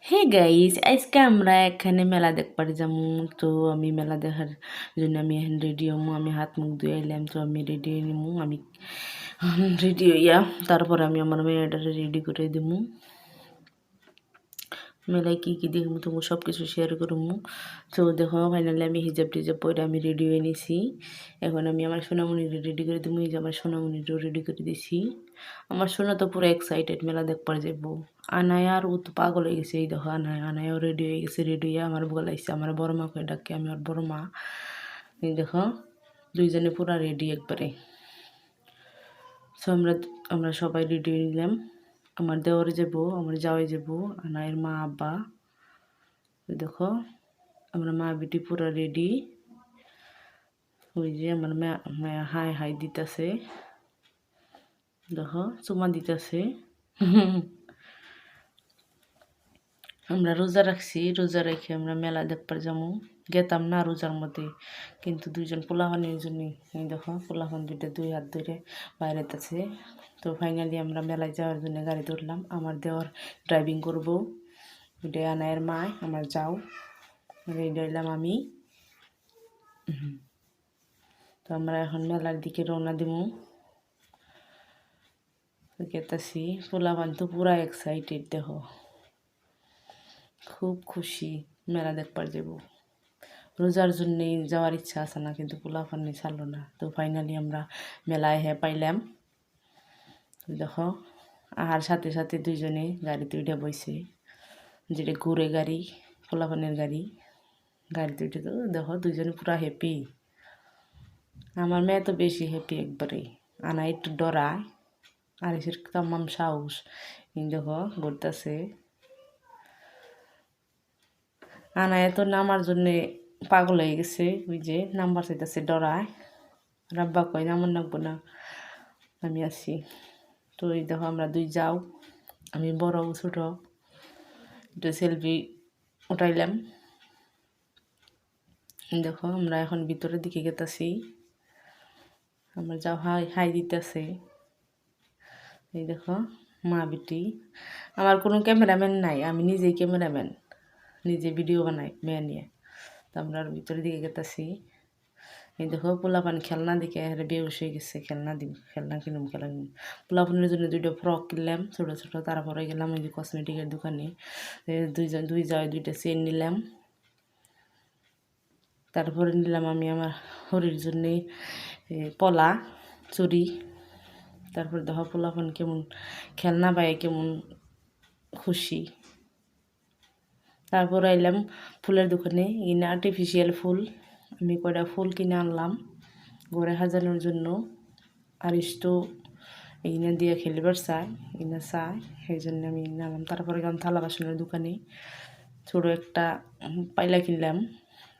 Hey guys, আজকে আমরা এখানে মেলা দেখবার যাবো। তো আমি মেলা দেখার জন্য আমি এখন রেডি হমু। আমি হাত মুখ ধুয়ে এলাম, তো আমি রেডি হয়ে নিমু। আমি রেডি হইয়া তারপর আমি আমার মেয়েটারে রেডি করে দিমু। মেলায় কী কী দেখবো তোমার সব কিছু শেয়ার করবো। তো দেখো, ফাইনালি আমি হিজাব টিজাব পরে আমি রেডি হয়ে নিছি। এখন আমি আমার সোনামণিরে রেডি করে দিব। এই যে আমার সোনামণিরও রেডি করে দিছি। আমার সোনা তো পুরো এক্সাইটেড মেলা দেখবার যাবো। আনায়া আর ও তো পাগল হয়ে গেছে। এই দেখো আনায়াও রেডি হয়ে গেছে। রেডি হয়ে আমার বলাইছে, আমার বড় মাকে ডাকে, আমি আর বড় মা। এই দেখো, দুইজনে পুরা রেডি একবারে। সো আমরা সবাই রেডি হয়ে নিলাম। আমার দেওয়ারে যাবো, আমার জামাই যাবো, আনায়ের মা আব্বা। দেখো, আমরা মা বেটি পুরা রেডি। ওই যে আমার মায়া হাই হাই দিতেছে, দেখো চুমা দিতেছে। আমরা রোজা রাখছি, রোজা রেখে আমরা মেলা দেখবার যাবো। গেতাম না রোজার মধ্যে, কিন্তু দুইজন পোলাপানের জন্য দেখো পোলাপান দুইটা দুই হাত ধরে বাইরে আছে। তো ফাইনালি আমরা মেলায় যাওয়ার জন্য গাড়ি ধরলাম। আমার দেওয়ার ড্রাইভিং করবো, ওইটা আনায়ের মায় আমার যাও। রেডি হইলাম আমি। তো আমরা এখন মেলার দিকে রওনা দিমু। গেতাছি, পোলাপান তো পুরা এক্সাইটেড, দেখো খুব খুশি মেলা দেখবার যাবো। রোজার জন্যেই যাওয়ার ইচ্ছা আছে না, কিন্তু পোলাপানি ছাড়লো না। তো ফাইনালি আমরা মেলায় পাইলাম। দেখো, আর সাথে সাথে দুইজনে গাড়িতে উঠে বইছে, যেটা ঘুরে গাড়ি, পোলাপানের গাড়ি। গাড়িতে উঠে তো দেখো দুইজনে পুরা হ্যাপি। আমার মেয়ে তো বেশি হ্যাপি একবারে। আনা একটু ডরায়, আর এসের তামাম সাহস। দেখো ঘুরতেছে। আনায় তো নামার জন্যে পাগল হয়ে গেছে। ওই যে নাম্বার চাইতেছে, ডরায়। রাব্বা কয় নামার নাকবো না, আমি আছি। তো এই দেখো আমরা দুই যাও, আমি বড় ও ছোট, একটু সেলফি উঠাইলাম। দেখো আমরা এখন ভিতরের দিকে গেতাছি। আমরা যাও হাই হাই দিতেছে। এই দেখো মা বেটি। আমার কোনো ক্যামেরাম্যান নাই, আমি নিজেই ক্যামেরাম্যান, নিজে ভিডিও বানাই মেয়ে নিয়ে। তো আমরা ভিতরের দিকে গেতাছি। এই দেখো পোলাপান খেলনা দেখে বেউস হয়ে গেছে। খেলনা দিব, খেলনা কিনুম, খেলনা কিনুম। পোলাপানের জন্য দুইটা ফ্রক কিনলাম ছোটো ছোটো। তারপরে গেলাম ওই যে কসমেটিকের দোকানে, দুই যাওয়াই দুইটা চেন নিলাম। তারপরে নিলাম আমি আমার হরির জন্যে পলা চুড়ি। তারপরে দেখো পোলাপান কেমন খেলনা পায়, কেমন খুশি। তারপর আইলাম ফুলের দোকানে, কিনে আর্টিফিশিয়াল ফুল। আমি কয়টা ফুল কিনে আনলাম ঘরে সাজানোর জন্য। আর ইস্টো এইনা দিয়ে খেলিবার চাই, ইনা চাই, সেই জন্য আমি আনলাম। তারপরে গেলাম থালা বাসনের দোকানে, ছোটো একটা পাইলা কিনলাম।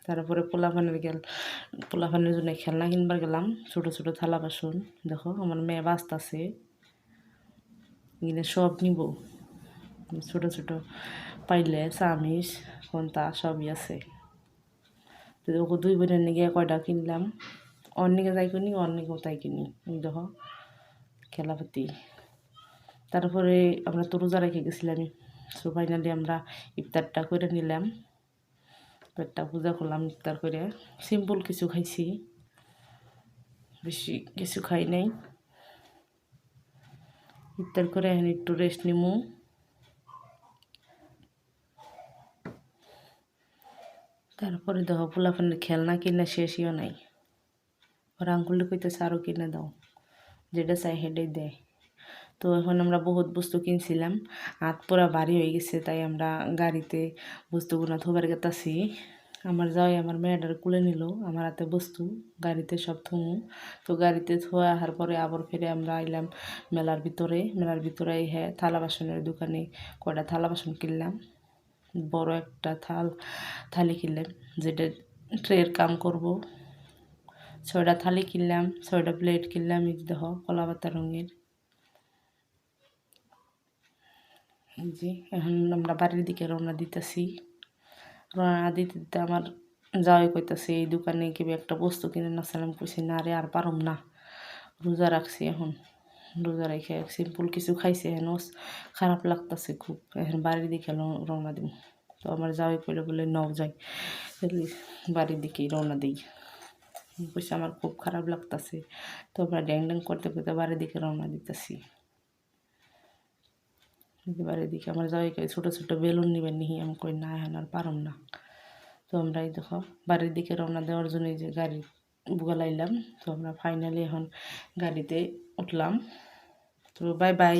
তারপরে পোলাপানের জন্য খেলনা কিনবার গেলাম, ছোটো ছোটো থালা বাসন। দেখো আমার মেয়ে বাঁচতাছে, এগুলো সব নিব। ছোটো ছোটো পাইলে চামিচ কোনটা সবই আছে। তো ওকে দুই বোনের নিয়ে কয়টা কিনলাম। অনেকে যাই কিনি, অনেকেও তাই কিনি। দেখো খেলাপাতি। তারপরে আমরা তো রোজা রেখে গেছিলাম। সো ফাইনালি আমরা ইফতারটা করে নিলাম। পেটটা পূজা করলাম ইফতার করে। সিম্পল কিছু খাইছি, বেশি কিছু খাই নাই। ইফতার করে এখন একটু রেস্ট নিমু। তারপরে দেখো পোলাপানের খেলনা কিনা শেষইও নাই। ওরা আঙ্গুলি কইতেছে আরও কিনে দাও, যেটা চাই সেটাই দেয়। তো এখন আমরা বহুত বস্তু কিনছিলাম, হাত পুরা ভারী হয়ে গেছে। তাই আমরা গাড়িতে বস্তুগুলো থবার গেতাছি। আমার যাই আমার মেয়েটার কুলে নিল, আমার হাতে বস্তু গাড়িতে সব থমু। তো গাড়িতে থোয়া আসার পরে আবার ফিরে আমরা আইলাম মেলার ভিতরে। মেলার ভিতরে থালা বাসনের দোকানে কয়টা থালা বাসন কিনলাম। বড় একটা থালি কিনলাম, যেটা ট্রের কাম করব। 6টা থালি কিনলাম, 6টা প্লেট কিনলাম। এই দেখো কলা পাতা রঙের। এই যে এখন আমরা বাড়ির দিকে রওনা দিতেছি। রওনা দিতে দিতে আমার যাওয়াই কইতাছে এই দোকানে কিবা একটা বস্তু কিনে নাছিলাম। কইছি না রে, আর পারম না, রোজা রাখছি এখন, রোজা রেখে সিম্পল কিছু খাইছে এখন খারাপ লাগতেছে খুব, এখন বাড়ির দিকে রওনা দিব। তো আমার জামাই কইলে বলে নাও যাই, তাহলে বাড়ির দিকেই রওনা দিই। বলছে আমার খুব খারাপ লাগতেছে, তো আমরা ড্যাং ড্যাং করতে করতে বাড়ির দিকে রওনা দিতেছি। বাড়ির দিকে আমার জামাই কই ছোটো ছোটো বেলুন নিবেন নিহি, আমি কই না এখন আর পারম না। তো আমরা এই দেখো বাড়ির দিকে রওনা দেওয়ার জন্য এই যে গাড়ি বুগালাইলাম। তো আমরা ফাইনালি এখন গাড়িতে উঠলাম। তো বাই বাই।